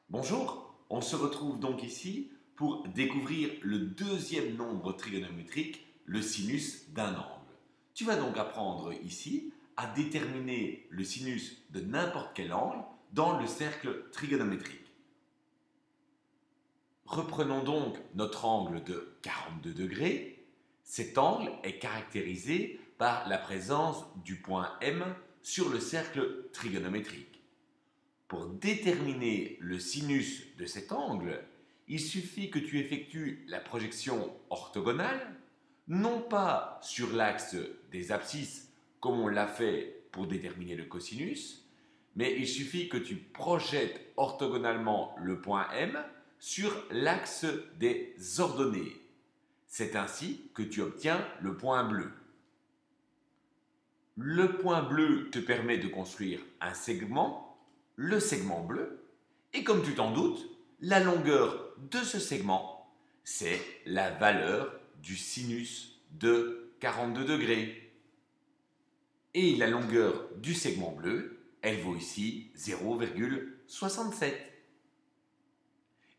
Bonjour, on se retrouve donc ici pour découvrir le deuxième nombre trigonométrique, le sinus d'un angle. Tu vas donc apprendre ici à déterminer le sinus de n'importe quel angle dans le cercle trigonométrique. Reprenons donc notre angle de 42 degrés. Cet angle est caractérisé par la présence du point M sur le cercle trigonométrique. Pour déterminer le sinus de cet angle, il suffit que tu effectues la projection orthogonale, non pas sur l'axe des abscisses comme on l'a fait pour déterminer le cosinus, mais il suffit que tu projettes orthogonalement le point M sur l'axe des ordonnées. C'est ainsi que tu obtiens le point bleu. Le point bleu te permet de construire un segment, le segment bleu, et comme tu t'en doutes, la longueur de ce segment, c'est la valeur du sinus de 42 degrés. Et la longueur du segment bleu, elle vaut ici 0,67.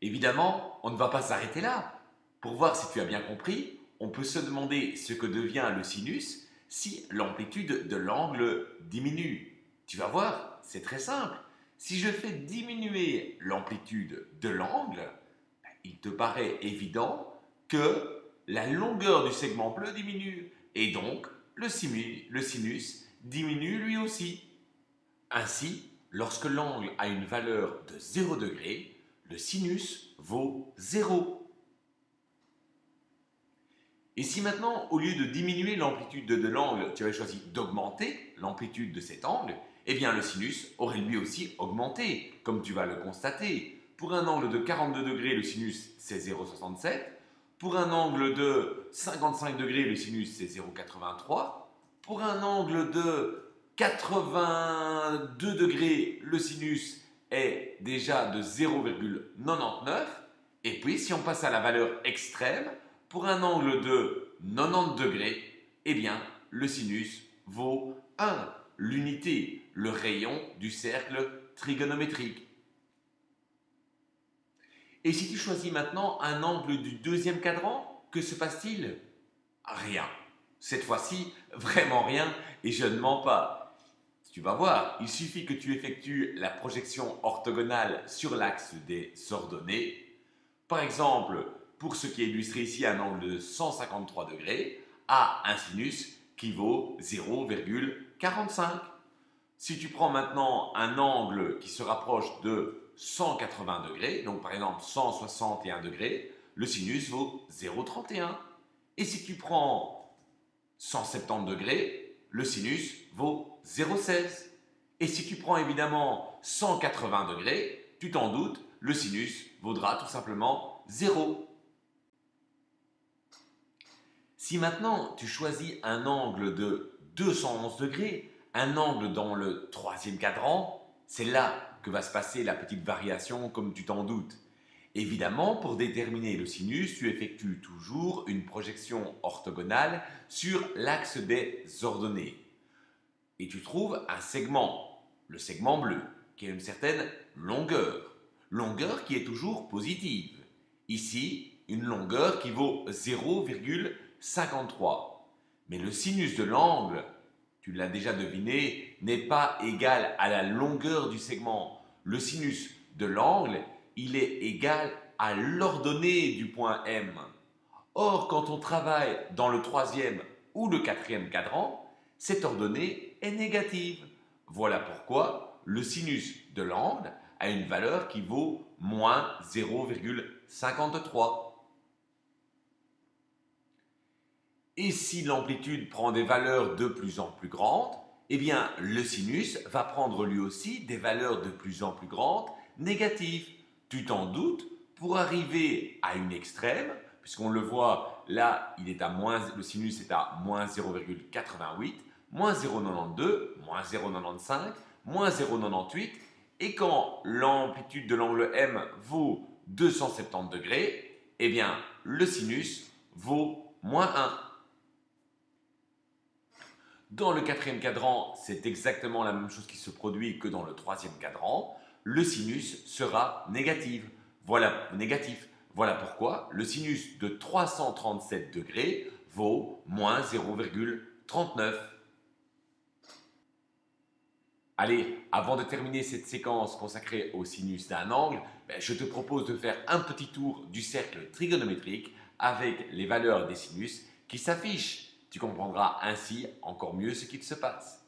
Évidemment, on ne va pas s'arrêter là. Pour voir si tu as bien compris, on peut se demander ce que devient le sinus si l'amplitude de l'angle diminue. Tu vas voir, c'est très simple. Si je fais diminuer l'amplitude de l'angle, il te paraît évident que la longueur du segment bleu diminue et donc le sinus diminue lui aussi. Ainsi, lorsque l'angle a une valeur de 0 degré, le sinus vaut 0. Et si maintenant, au lieu de diminuer l'amplitude de l'angle, tu avais choisi d'augmenter l'amplitude de cet angle, eh bien le sinus aurait lui aussi augmenté, comme tu vas le constater. Pour un angle de 42 degrés, le sinus c'est 0,67. Pour un angle de 55 degrés, le sinus c'est 0,83. Pour un angle de 82 degrés, le sinus est déjà de 0,99. Et puis, si on passe à la valeur extrême, pour un angle de 90 degrés, eh bien, le sinus vaut 1, l'unité, le rayon du cercle trigonométrique. Et si tu choisis maintenant un angle du deuxième cadran, que se passe-t-il? Rien. Cette fois-ci, vraiment rien, et je ne mens pas. Tu vas voir, il suffit que tu effectues la projection orthogonale sur l'axe des ordonnées. Par exemple, pour ce qui est illustré ici, un angle de 153 degrés a un sinus qui vaut 0,45. Si tu prends maintenant un angle qui se rapproche de 180 degrés, donc par exemple 161 degrés, le sinus vaut 0,31. Et si tu prends 170 degrés, le sinus vaut 0,16. Et si tu prends évidemment 180 degrés, tu t'en doutes, le sinus vaudra tout simplement 0. Si maintenant tu choisis un angle de 211 degrés, un angle dans le troisième cadran, c'est là que va se passer la petite variation comme tu t'en doutes. Évidemment, pour déterminer le sinus, tu effectues toujours une projection orthogonale sur l'axe des ordonnées. Et tu trouves un segment, le segment bleu, qui a une certaine longueur. Longueur qui est toujours positive. Ici, une longueur qui vaut 0,53. Mais le sinus de l'angle, tu l'as déjà deviné, n'est pas égal à la longueur du segment. Le sinus de l'angle, il est égal à l'ordonnée du point M. Or, quand on travaille dans le troisième ou le quatrième cadran, cette ordonnée est négative. Voilà pourquoi le sinus de l'angle a une valeur qui vaut moins 0,53. Et si l'amplitude prend des valeurs de plus en plus grandes, eh bien le sinus va prendre lui aussi des valeurs de plus en plus grandes négatives. Tu t'en doutes, pour arriver à une extrême, puisqu'on le voit là, le sinus est à moins 0,88, moins 0,92, moins 0,95, moins 0,98, et quand l'amplitude de l'angle M vaut 270 degrés, eh bien le sinus vaut moins 1. Dans le quatrième cadran, c'est exactement la même chose qui se produit que dans le troisième cadran. Le sinus sera négatif. Négatif. Voilà pourquoi le sinus de 337 degrés vaut moins 0,39. Allez, avant de terminer cette séquence consacrée au sinus d'un angle, je te propose de faire un petit tour du cercle trigonométrique avec les valeurs des sinus qui s'affichent. Tu comprendras ainsi encore mieux ce qu'il se passe.